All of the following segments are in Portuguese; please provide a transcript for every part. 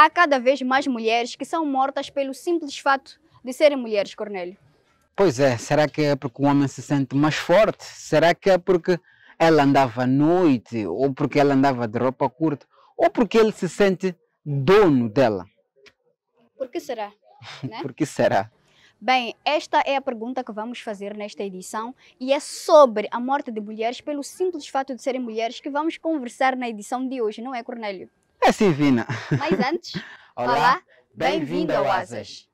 há cada vez mais mulheres que são mortas pelo simples fato de serem mulheres, Cornélio. Pois é, será que é porque o homem se sente mais forte? Será que é porque ela andava à noite? Ou porque ela andava de roupa curta? Ou porque ele se sente dono dela? Por que será? Né? Por que será? Bem, esta é a pergunta que vamos fazer nesta edição e é sobre a morte de mulheres pelo simples fato de serem mulheres que vamos conversar na edição de hoje, não é, Cornélio? É sim, Vina. Mas antes, Olá, bem-vindo ao Asas.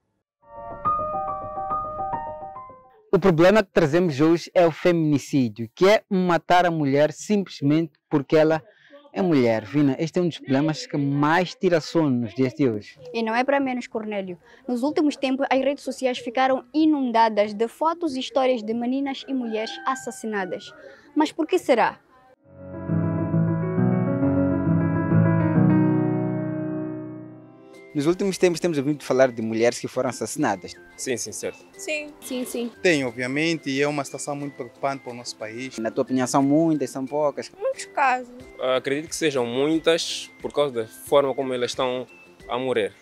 O problema que trazemos hoje é o feminicídio, que é matar a mulher simplesmente porque ela é mulher. Vina, este é um dos problemas que mais tira sono nos dias de hoje. E não é para menos, Cornélio. Nos últimos tempos, as redes sociais ficaram inundadas de fotos e histórias de meninas e mulheres assassinadas. Mas por que será? Nos últimos tempos temos ouvido falar de mulheres que foram assassinadas. Sim, certo. Sim. Tem, obviamente, e é uma situação muito preocupante para o nosso país. Na tua opinião, são muitas, são poucas? Muitos casos. Acredito que sejam muitas por causa da forma como elas estão a morrer.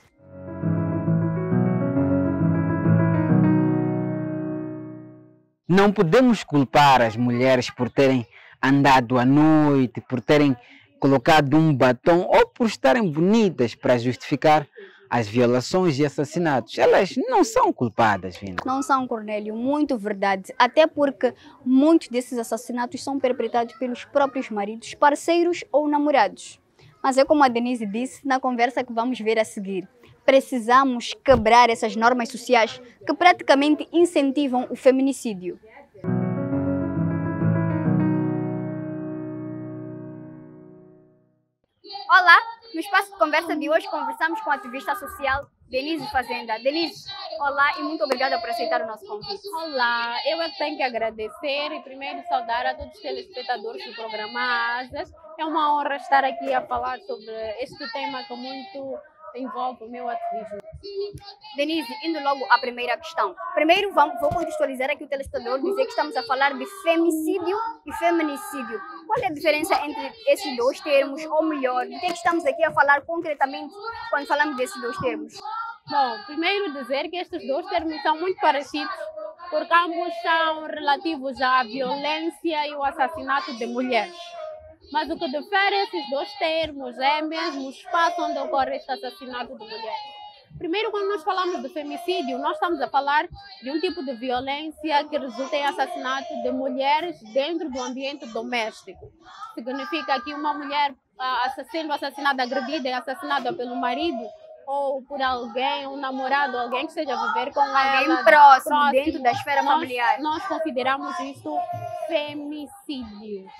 Não podemos culpar as mulheres por terem andado à noite, por terem colocado um batom ou por estarem bonitas para justificar as violações e assassinatos. Elas não são culpadas, Vina. Não são, Cornélio, muito verdade. Até porque muitos desses assassinatos são perpetrados pelos próprios maridos, parceiros ou namorados. Mas é como a Denise disse na conversa que vamos ver a seguir. Precisamos quebrar essas normas sociais que praticamente incentivam o feminicídio. Olá, no espaço de conversa de hoje conversamos com a ativista social Denise Fazenda. Denise, olá e muito obrigada por aceitar o nosso convite. Olá, eu é que tenho que agradecer e primeiro saudar a todos os telespectadores do programa Asas. É uma honra estar aqui a falar sobre este tema que muito envolve o meu ativismo. Denise, indo logo à primeira questão. Primeiro vou contextualizar aqui o telespectador, dizer que estamos a falar de femicídio e feminicídio. Qual é a diferença entre esses dois termos, ou melhor, de que estamos aqui a falar concretamente quando falamos desses dois termos? Bom, primeiro dizer que estes dois termos são muito parecidos, porque ambos são relativos à violência e ao assassinato de mulheres. Mas o que difere esses dois termos é mesmo o espaço onde ocorre este assassinato de mulheres. Primeiro, quando nós falamos de femicídio, nós estamos a falar de um tipo de violência que resulta em assassinato de mulheres dentro do ambiente doméstico. Significa que uma mulher sendo assassinada, agredida e assassinada pelo marido ou por alguém, um namorado, alguém que esteja a viver com alguém ela. próximo, dentro da esfera familiar. Nós consideramos isso femicídio.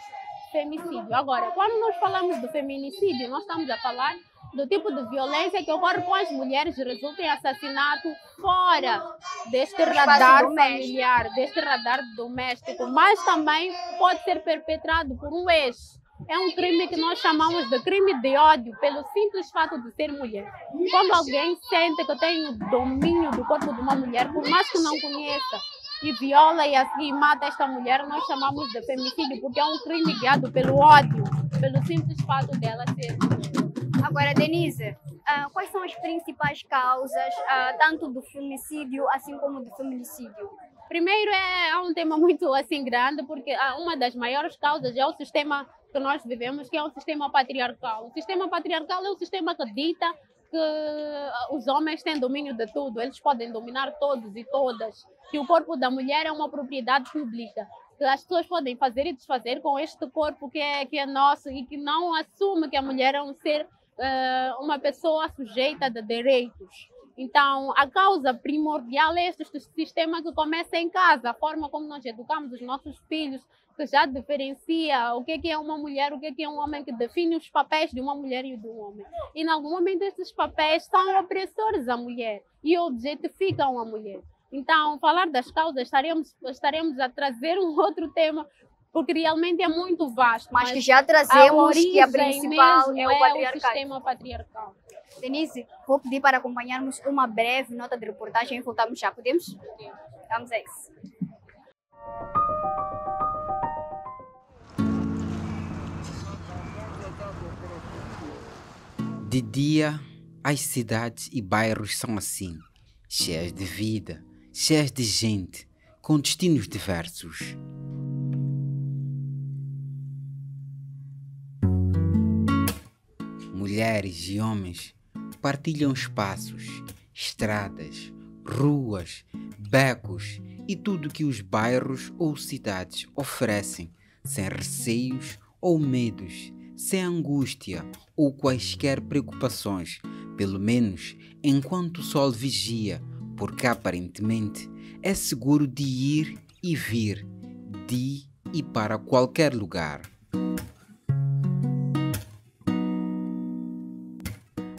Agora, quando nós falamos do feminicídio, nós estamos a falar do tipo de violência que ocorre com as mulheres, resulta em assassinato fora deste radar familiar, deste radar doméstico, mas também pode ser perpetrado por um ex. É um crime que nós chamamos de crime de ódio, pelo simples fato de ser mulher. Quando alguém sente que tem o domínio do corpo de uma mulher, por mais que não conheça, e viola e assim mata esta mulher, nós chamamos de femicídio, porque é um crime guiado pelo ódio, pelo simples fato dela ser mulher. Agora, Denise, quais são as principais causas, tanto do femicídio assim como do feminicídio? Primeiro, é um tema muito assim grande, porque uma das maiores causas é o sistema que nós vivemos, que é o sistema patriarcal. O sistema patriarcal é o sistema que dita que os homens têm domínio de tudo, eles podem dominar todos e todas, que o corpo da mulher é uma propriedade pública, que as pessoas podem fazer e desfazer com este corpo que é nosso e que não assume que a mulher é um ser, uma pessoa sujeita de direitos. Então, a causa primordial é este sistema que começa em casa, a forma como nós educamos os nossos filhos, que já diferencia o que é uma mulher, o que é um homem, que define os papéis de uma mulher e de um homem. E, em algum momento, esses papéis são opressores à mulher e objetificam a mulher. Então, falar das causas, estaremos a trazer um outro tema, porque realmente é muito vasto. Mas que já trazemos que a principal é o patriarcado. O sistema patriarcal. Denise, vou pedir para acompanharmos uma breve nota de reportagem e voltamos já. Podemos? Vamos a isso. De dia, As cidades e bairros são assim, cheias de vida, cheias de gente, com destinos diversos. Mulheres e homens partilham espaços, estradas, ruas, becos e tudo que os bairros ou cidades oferecem, sem receios ou medos, sem angústia ou quaisquer preocupações, pelo menos enquanto o sol vigia, porque aparentemente é seguro de ir e vir, de e para qualquer lugar.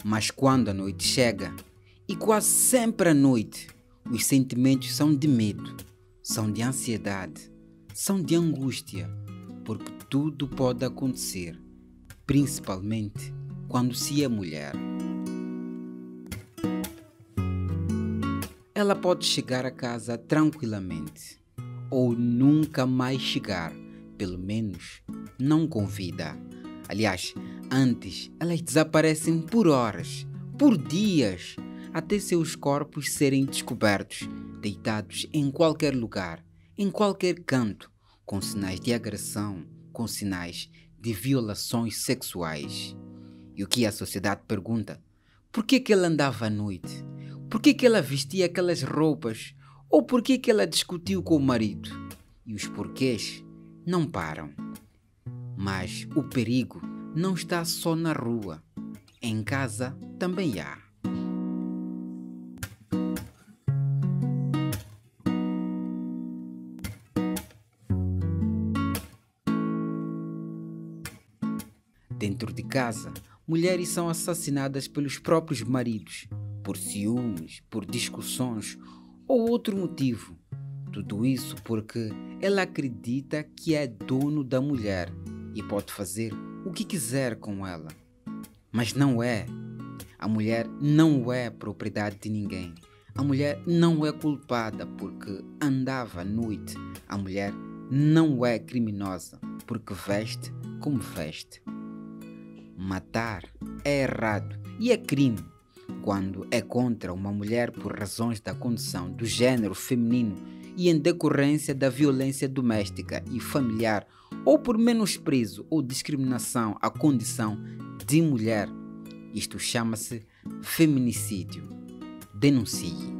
Mas quando a noite chega, e quase sempre à noite, os sentimentos são de medo, são de ansiedade, são de angústia, porque tudo pode acontecer, principalmente quando se é mulher. Ela pode chegar a casa tranquilamente, ou nunca mais chegar, pelo menos não com vida. Aliás, antes elas desaparecem por horas, por dias, até seus corpos serem descobertos, deitados em qualquer lugar, em qualquer canto, com sinais de agressão, com sinais de violações sexuais. E o que a sociedade pergunta? Por que ela andava à noite? Por que ela vestia aquelas roupas? Ou por que ela discutiu com o marido? E os porquês não param. Mas o perigo não está só na rua. Em casa também há. Dentro de casa, mulheres são assassinadas pelos próprios maridos, por ciúmes, por discussões ou outro motivo. Tudo isso porque ela acredita que é dono da mulher e pode fazer o que quiser com ela. Mas não é. A mulher não é propriedade de ninguém. A mulher não é culpada porque andava à noite. A mulher não é criminosa porque veste como veste. Matar é errado e é crime quando é contra uma mulher por razões da condição do gênero feminino e em decorrência da violência doméstica e familiar ou por menosprezo ou discriminação à condição de mulher. Isto chama-se feminicídio. Denuncie.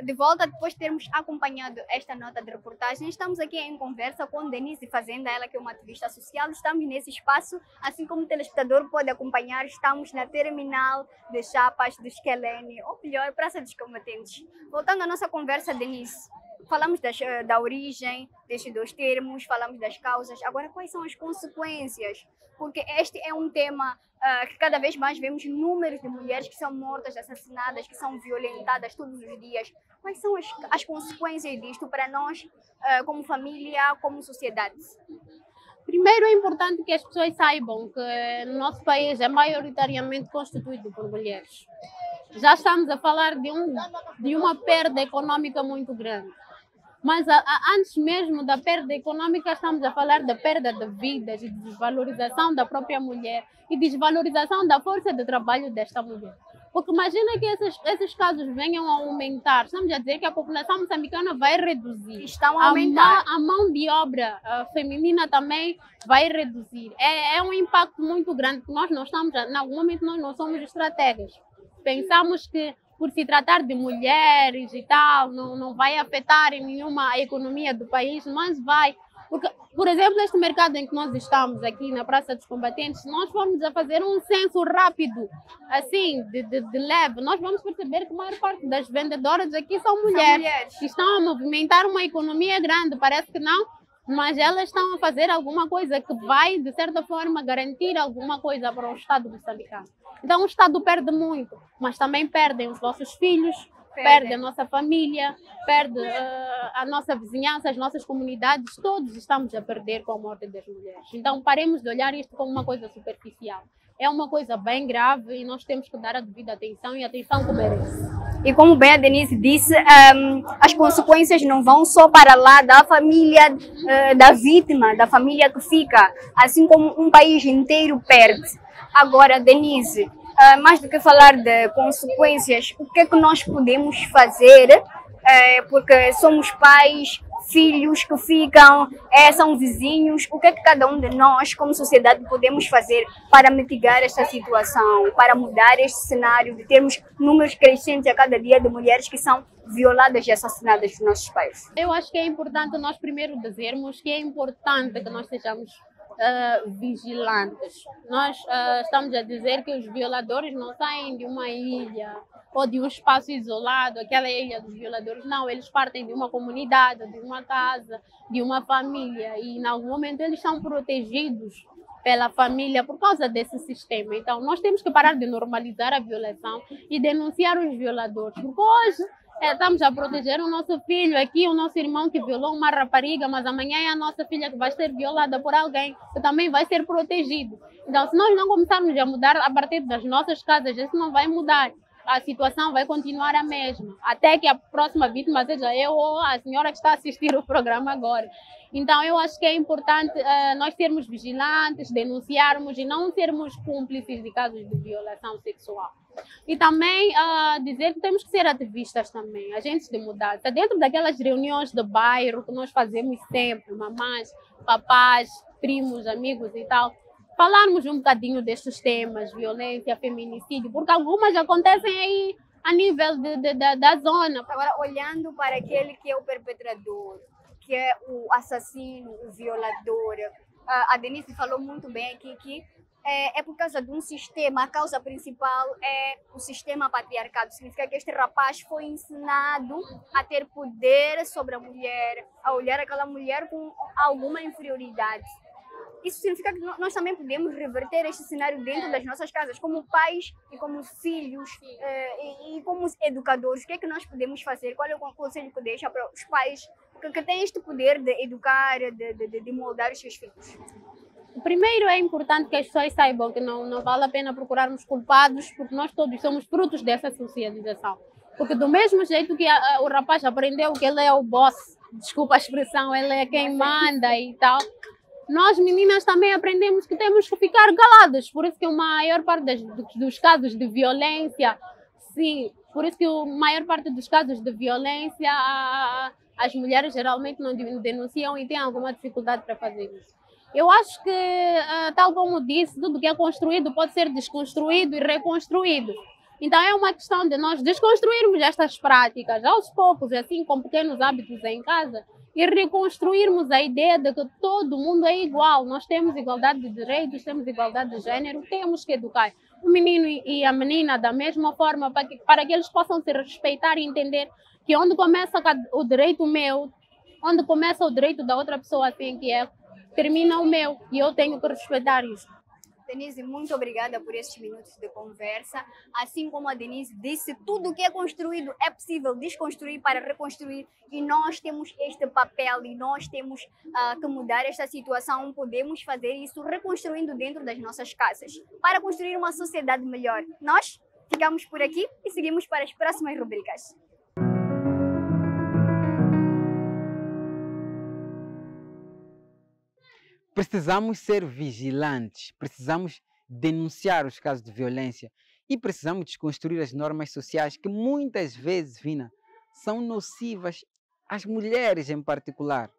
De volta, depois de termos acompanhado esta nota de reportagem, estamos aqui em conversa com Denise Fazenda, ela que é uma ativista social. Estamos nesse espaço, assim como o telespectador pode acompanhar, estamos na terminal de chapas do Esquelene, ou melhor, Praça dos Combatentes. Voltando à nossa conversa, Denise, falamos da origem destes dois termos, falamos das causas. Agora, quais são as consequências? Porque este é um tema que cada vez mais vemos números de mulheres que são mortas, assassinadas, que são violentadas todos os dias. Quais são as consequências disto para nós, como família, como sociedade? Primeiro, é importante que as pessoas saibam que no nosso país é maioritariamente constituído por mulheres. Já estamos a falar de uma perda econômica muito grande. Mas antes mesmo da perda econômica, estamos a falar da perda de vidas e de desvalorização da própria mulher e desvalorização da força de trabalho desta mulher. Porque imagina que esses casos venham a aumentar. Estamos a dizer que a população moçambicana vai reduzir. Estão a aumentar. A mão de obra feminina também vai reduzir. É um impacto muito grande. Nós não estamos, em algum momento, nós não somos estrategas. Pensamos que por se tratar de mulheres e tal, não vai afetar em nenhuma economia do país, mas vai. Porque, por exemplo, este mercado em que nós estamos aqui na Praça dos Combatentes, se nós formos a fazer um censo rápido, assim, de leve, nós vamos perceber que a maior parte das vendedoras aqui são mulheres. Que estão a movimentar uma economia grande, parece que não, mas elas estão a fazer alguma coisa que vai, de certa forma, garantir alguma coisa para o Estado moçambicano. Então o Estado perde muito, mas também perdem os vossos filhos, perde a nossa família, perde a nossa vizinhança, as nossas comunidades, todos estamos a perder com a morte das mulheres. Então paremos de olhar isto como uma coisa superficial. É uma coisa bem grave e nós temos que dar a devida atenção e a atenção que merece. E como bem a Denise disse, as consequências não vão só para lá da família da vítima, da família que fica, assim como um país inteiro perde. Agora, Denise, mais do que falar de consequências, o que é que nós podemos fazer? Porque somos pais, filhos que ficam, são vizinhos. O que é que cada um de nós, como sociedade, podemos fazer para mitigar esta situação, para mudar este cenário de termos números crescentes a cada dia de mulheres que são violadas e assassinadas dos nossos pais? Eu acho que é importante nós primeiro dizermos que é importante que nós sejamos vigilantes. Nós estamos a dizer que os violadores não saem de uma ilha ou de um espaço isolado, aquela ilha dos violadores, não, eles partem de uma comunidade, de uma casa, de uma família e em algum momento eles são protegidos pela família por causa desse sistema. Então nós temos que parar de normalizar a violação e denunciar os violadores, porque hoje estamos a proteger o nosso filho aqui, o nosso irmão que violou uma rapariga, mas amanhã é a nossa filha que vai ser violada por alguém que também vai ser protegido. Então, se nós não começarmos a mudar a partir das nossas casas, isso não vai mudar. A situação vai continuar a mesma, até que a próxima vítima seja eu ou a senhora que está a assistir o programa agora. Então, eu acho que é importante nós sermos vigilantes, denunciarmos e não sermos cúmplices de casos de violação sexual. E também dizer que temos que ser ativistas também, agentes de mudança. Dentro daquelas reuniões de bairro que nós fazemos sempre, mamães, papás, primos, amigos e tal, falarmos um bocadinho destes temas, violência, feminicídio, porque algumas acontecem aí a nível da zona. Agora, olhando para aquele que é o perpetrador, que é o assassino, o violador, a Denise falou muito bem aqui que é por causa de um sistema, a causa principal é o sistema patriarcado. Significa que este rapaz foi ensinado a ter poder sobre a mulher, a olhar aquela mulher com alguma inferioridade. Isso significa que nós também podemos reverter este cenário dentro das nossas casas, como pais e como filhos e como educadores. O que é que nós podemos fazer? Qual é o conselho que deixa para os pais que têm este poder de educar, de moldar os seus filhos? Primeiro, é importante que as pessoas saibam que não vale a pena procurarmos culpados, porque nós todos somos frutos dessa socialização. Porque do mesmo jeito que o rapaz aprendeu que ele é o boss, desculpa a expressão, ele é quem manda e tal, nós meninas também aprendemos que temos que ficar caladas. Por isso que a maior parte dos casos de violência, sim, por isso que a maior parte dos casos de violência, as mulheres geralmente não denunciam e têm alguma dificuldade para fazer isso. Eu acho que, tal como disse, tudo que é construído pode ser desconstruído e reconstruído. Então é uma questão de nós desconstruirmos estas práticas aos poucos, assim com pequenos hábitos em casa, e reconstruirmos a ideia de que todo mundo é igual. Nós temos igualdade de direitos, temos igualdade de género, temos que educar o menino e a menina da mesma forma para que eles possam se respeitar e entender que onde começa o direito meu, onde começa o direito da outra pessoa, assim que é, termina o meu e eu tenho que respeitar isso. Denise, muito obrigada por estes minutos de conversa. Assim como a Denise disse, tudo o que é construído é possível desconstruir para reconstruir e nós temos este papel e nós temos que mudar esta situação. Podemos fazer isso reconstruindo dentro das nossas casas para construir uma sociedade melhor. Nós ficamos por aqui e seguimos para as próximas rubricas. Precisamos ser vigilantes, precisamos denunciar os casos de violência e precisamos desconstruir as normas sociais que muitas vezes, Vina, são nocivas às mulheres em particular.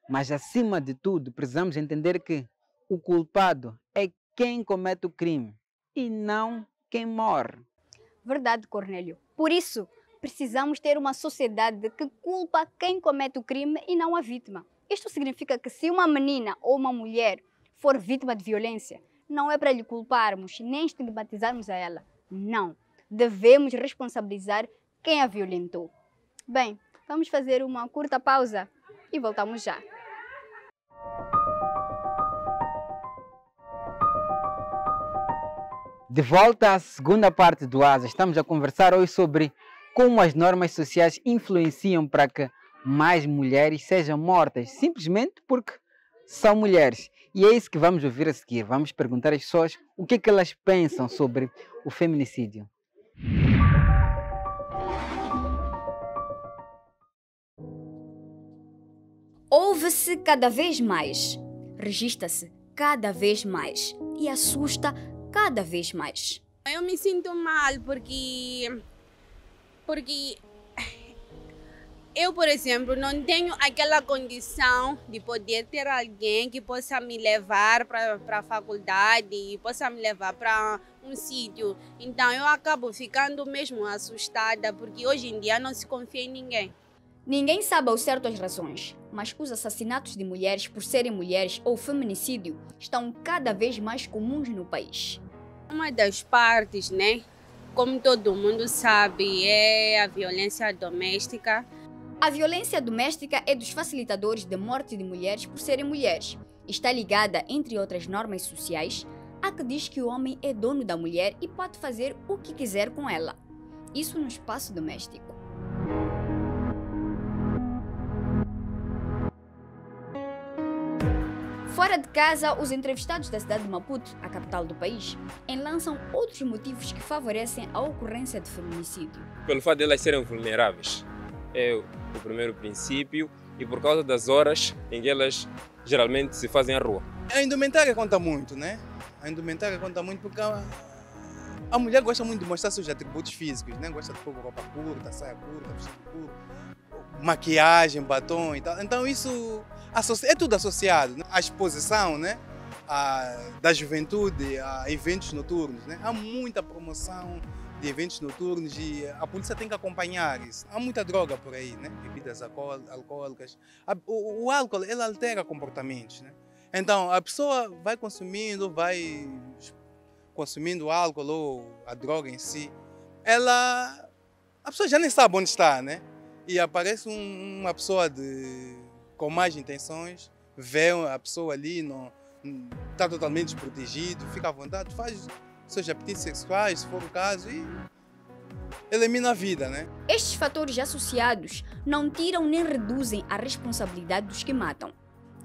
Mas, acima de tudo, precisamos entender que o culpado é quem comete o crime e não quem morre. Verdade, Cornélio. Por isso, precisamos ter uma sociedade que culpa quem comete o crime e não a vítima. Isto significa que se uma menina ou uma mulher for vítima de violência, não é para lhe culparmos nem estigmatizarmos a ela. Não. Devemos responsabilizar quem a violentou. Bem, vamos fazer uma curta pausa e voltamos já. De volta à segunda parte do Asa, estamos a conversar hoje sobre como as normas sociais influenciam para que mais mulheres sejam mortas, simplesmente porque são mulheres. E é isso que vamos ouvir a seguir. Vamos perguntar às pessoas o que é que elas pensam sobre o feminicídio. Ouve-se cada vez mais, registra-se cada vez mais e assusta cada vez mais. Eu me sinto mal porque eu, por exemplo, não tenho aquela condição de poder ter alguém que possa me levar para a faculdade, possa me levar para um sítio. Então eu acabo ficando mesmo assustada porque hoje em dia não se confia em ninguém. Ninguém sabe ao certo as razões, mas os assassinatos de mulheres por serem mulheres ou feminicídio estão cada vez mais comuns no país. Uma das partes, né, como todo mundo sabe, é a violência doméstica. A violência doméstica é dos facilitadores de morte de mulheres por serem mulheres. Está ligada, entre outras normas sociais, a que diz que o homem é dono da mulher e pode fazer o que quiser com ela. Isso no espaço doméstico. Fora de casa, os entrevistados da cidade de Maputo, a capital do país, enlaçam outros motivos que favorecem a ocorrência de feminicídio. Pelo fato de elas serem vulneráveis, é o primeiro princípio, e por causa das horas em que elas geralmente se fazem à rua. A indumentária conta muito, né? A indumentária conta muito porque a mulher gosta muito de mostrar seus atributos físicos, né? Gosta de pôr roupa curta, saia curta, vestido curto, maquiagem, batom e tal. Então isso é tudo associado, né? A exposição, né? Da juventude a eventos noturnos, né? Há muita promoção de eventos noturnos e a polícia tem que acompanhar isso. Há muita droga por aí, né? Bebidas alcoólicas. O álcool, ele altera comportamentos, né? Então, a pessoa vai consumindo álcool ou a droga em si, a pessoa já nem sabe onde está, né? E aparece uma pessoa com más intenções, vê a pessoa ali, não está totalmente desprotegido, fica à vontade, faz seus apetites sexuais, se for o caso, e elimina a vida, né? Estes fatores associados não tiram nem reduzem a responsabilidade dos que matam.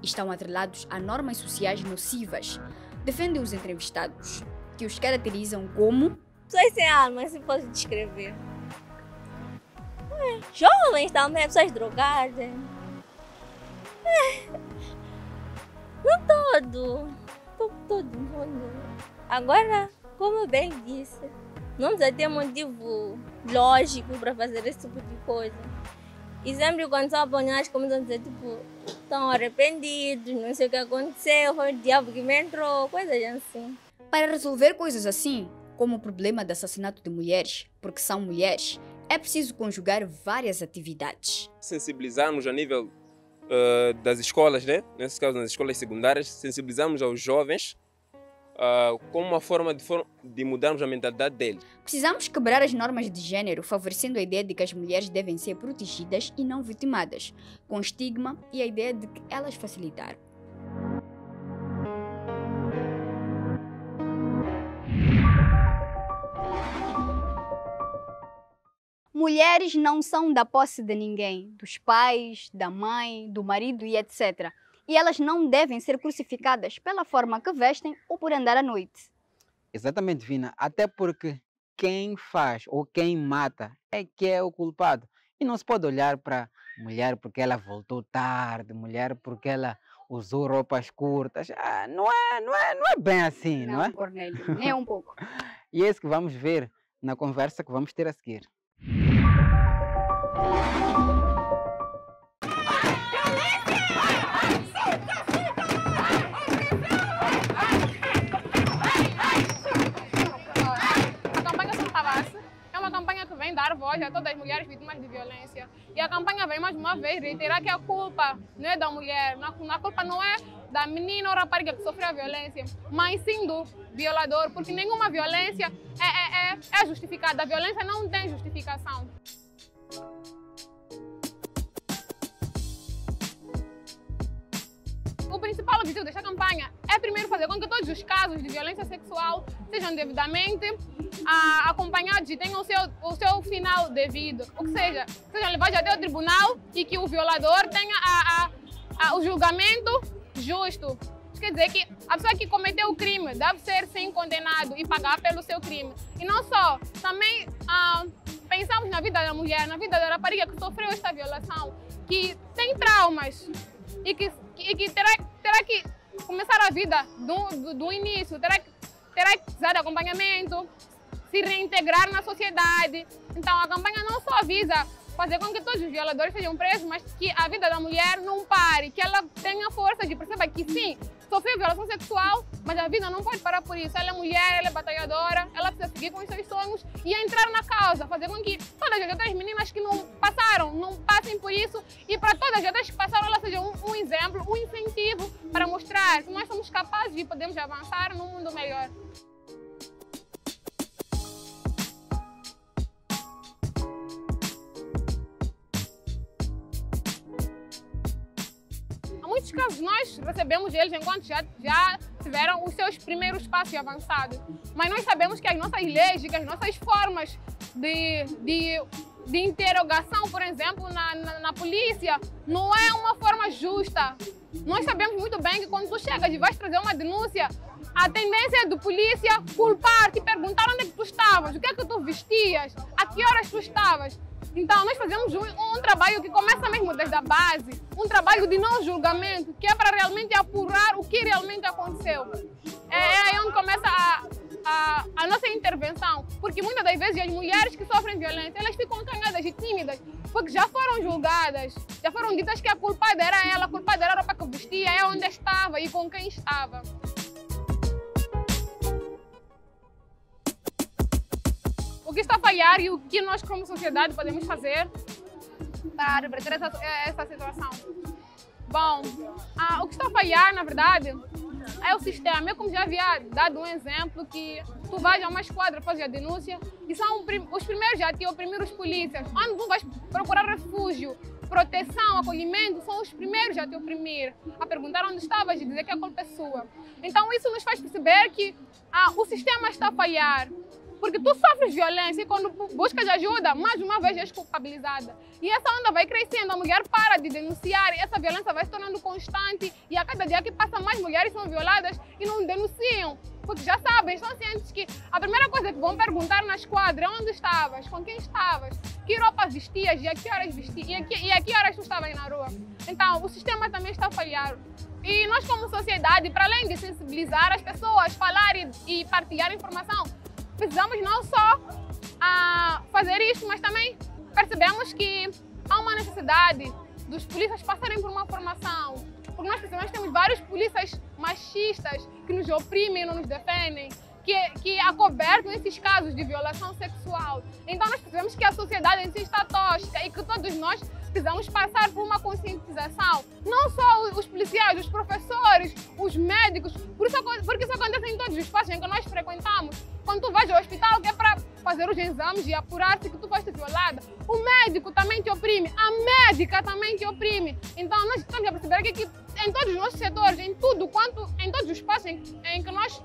Estão atrelados a normas sociais nocivas, defendem os entrevistados, que os caracterizam como pessoas sem alma, se pode descrever. Jovens também, pessoas drogadas. Não todo mundo. Agora, como eu bem disse, não precisa ter motivo lógico para fazer esse tipo de coisa. E sempre quando são apanhados, começam a dizer, tipo, estão arrependidos, não sei o que aconteceu, foi o diabo que me entrou, coisas assim. Para resolver coisas assim, como o problema do assassinato de mulheres, porque são mulheres, é preciso conjugar várias atividades. Sensibilizarmos a nível das escolas, né? Nesse caso nas escolas secundárias, sensibilizarmos aos jovens como uma forma de mudarmos a mentalidade deles. Precisamos quebrar as normas de gênero, favorecendo a ideia de que as mulheres devem ser protegidas e não vitimadas, com estigma e a ideia de que elas facilitaram. Mulheres não são da posse de ninguém, dos pais, da mãe, do marido e etc. E elas não devem ser crucificadas pela forma que vestem ou por andar à noite. Exatamente, Vina. Até porque quem faz ou quem mata é que é o culpado. E não se pode olhar para mulher porque ela voltou tarde, mulher porque ela usou roupas curtas. Não é bem assim, não é? Cornélio, nem um pouco. E é isso que vamos ver na conversa que vamos ter a seguir. Vem dar voz a todas as mulheres vítimas de violência. E a campanha vem mais uma vez reiterar que a culpa não é da mulher, a culpa não é da menina ou rapariga que sofreu a violência, mas sim do violador, porque nenhuma violência é justificada. A violência não tem justificação. O principal objetivo desta campanha é primeiro fazer com que todos os casos de violência sexual sejam devidamente acompanhados e tenham o seu final devido. Ou seja, sejam levados até o tribunal e que o violador tenha o julgamento justo. Isso quer dizer que a pessoa que cometeu o crime deve ser sim condenado e pagar pelo seu crime. E não só, também pensamos na vida da mulher, na vida da rapariga que sofreu esta violação, que tem traumas e que terá que começar a vida do início, terá que precisar de acompanhamento, se reintegrar na sociedade. Então a campanha não só visa fazer com que todos os violadores sejam presos, mas que a vida da mulher não pare, que ela tenha força de perceber que sim, sofreu violação sexual, mas a vida não pode parar por isso. Ela é mulher, ela é batalhadora, ela precisa seguir com os seus sonhos e entrar na causa, fazer com que todas as outras meninas que não passaram, não passem por isso, e para todas as outras que passaram, ela seja um exemplo, um incentivo para mostrar que nós somos capazes e podemos avançar num mundo melhor. Muitos casos nós recebemos eles enquanto já tiveram os seus primeiros passos avançados. Mas nós sabemos que as nossas leis, que as nossas formas de interrogação, por exemplo, na polícia, não é uma forma justa. Nós sabemos muito bem que quando tu chegas e vais trazer uma denúncia, a tendência é do polícia culpar, te perguntar onde é que tu estavas, o que é que tu vestias, a que horas tu estavas. Então, nós fazemos um trabalho que começa mesmo desde a base, um trabalho de não julgamento, que é para realmente apurar o que realmente aconteceu. É aí onde começa a nossa intervenção, porque muitas das vezes as mulheres que sofrem violência, elas ficam acanhadas e tímidas, porque já foram julgadas, já foram ditas que a culpada era ela, a culpada era a roupa que vestia, é onde estava e com quem estava. O que está a falhar e o que nós como sociedade podemos fazer para reverter essa situação? Bom, o que está a falhar, na verdade, é o sistema. Eu, como já havia dado um exemplo, que tu vais a uma esquadra fazer a denúncia e são os primeiros a te oprimir os polícias. Onde tu vais procurar refúgio, proteção, acolhimento, são os primeiros a te oprimir, a perguntar onde estavas e dizer que a culpa é sua. Então isso nos faz perceber que o sistema está a falhar. Porque tu sofres violência e quando buscas ajuda, mais uma vez és culpabilizada. E essa onda vai crescendo, a mulher para de denunciar, e essa violência vai se tornando constante e a cada dia que passa mais mulheres são violadas e não denunciam. Porque já sabem, estão cientes que a primeira coisa que vão perguntar na esquadra é onde estavas, com quem estavas, que roupa vestias e a que horas vestias e a que horas tu estavas na rua. Então o sistema também está a falhar. E nós como sociedade, para além de sensibilizar as pessoas, falar e partilhar informação, precisamos não só fazer isso, mas também percebemos que há uma necessidade dos polícias passarem por uma formação. Porque nós percebemos que temos vários polícias machistas que nos oprimem e não nos defendem, que acobertam esses casos de violação sexual. Então nós percebemos que a sociedade em si está tóxica e que todos nós precisamos passar por uma conscientização. Não só os policiais, os professores, os médicos, porque isso acontece em todos os espaços em que nós frequentamos. Quando tu vais ao hospital, que é para fazer os exames e apurar-se que tu foste violada, o médico também te oprime, a médica também te oprime. Então nós estamos a perceber que em todos os nossos setores, em todos os espaços em que nós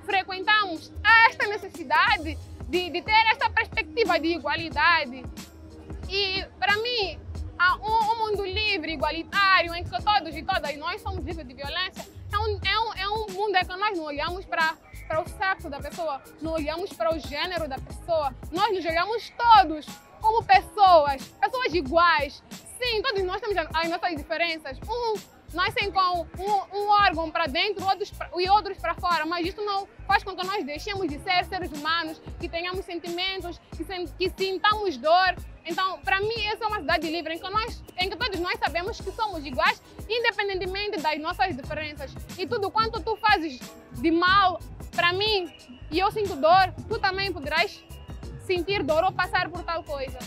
frequentamos, há esta necessidade de ter esta perspectiva de igualdade. E para mim, um mundo livre, igualitário, em que todos e todas nós somos livres de violência, é um mundo em que nós não olhamos para o sexo da pessoa, não olhamos para o gênero da pessoa, nós nos olhamos todos como pessoas iguais. Sim, todos nós temos as nossas diferenças. Nascem com um órgão para dentro e outros para fora, mas isso não faz com que nós deixemos de ser seres humanos, que tenhamos sentimentos, que sintamos dor. Então, para mim, essa é uma cidade livre em que todos nós sabemos que somos iguais, independentemente das nossas diferenças. E tudo quanto tu fazes de mal para mim e eu sinto dor, tu também poderás sentir dor ou passar por tal coisa.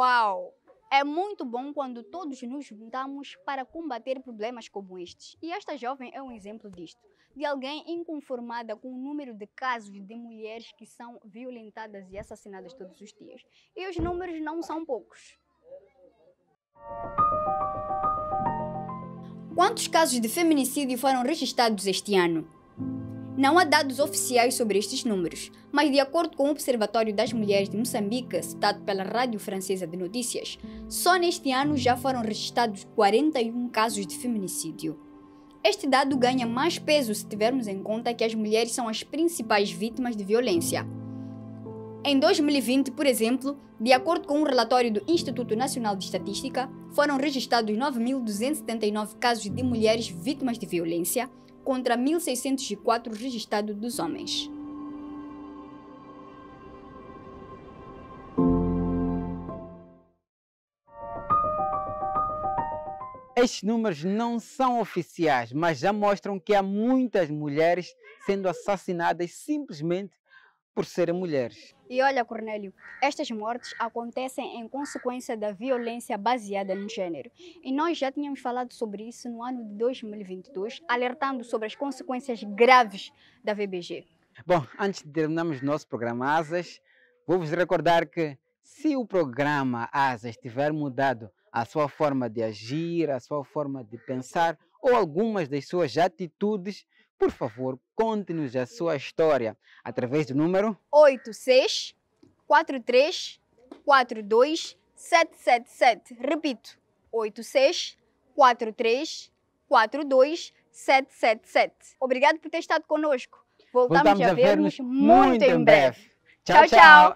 Uau! É muito bom quando todos nos juntamos para combater problemas como estes. E esta jovem é um exemplo disto. De alguém inconformada com o número de casos de mulheres que são violentadas e assassinadas todos os dias. E os números não são poucos. Quantos casos de feminicídio foram registrados este ano? Não há dados oficiais sobre estes números, mas de acordo com o Observatório das Mulheres de Moçambique, citado pela Rádio Francesa de Notícias, só neste ano já foram registrados 41 casos de feminicídio. Este dado ganha mais peso se tivermos em conta que as mulheres são as principais vítimas de violência. Em 2020, por exemplo, de acordo com um relatório do Instituto Nacional de Estatística, foram registrados 9.279 casos de mulheres vítimas de violência, contra 1.604 registrados dos homens. Estes números não são oficiais, mas já mostram que há muitas mulheres sendo assassinadas simplesmente por serem mulheres. E olha, Cornélio, estas mortes acontecem em consequência da violência baseada no gênero. E nós já tínhamos falado sobre isso no ano de 2022, alertando sobre as consequências graves da VBG. Bom, antes de terminarmos nosso programa Asas, vou-vos recordar que se o programa Asas tiver mudado a sua forma de agir, a sua forma de pensar ou algumas das suas atitudes, por favor, conte-nos a sua história através do número 8643427777. Repito, 8643427777. Obrigado por ter estado conosco. Voltamos a ver-nos muito em breve. Tchau, tchau.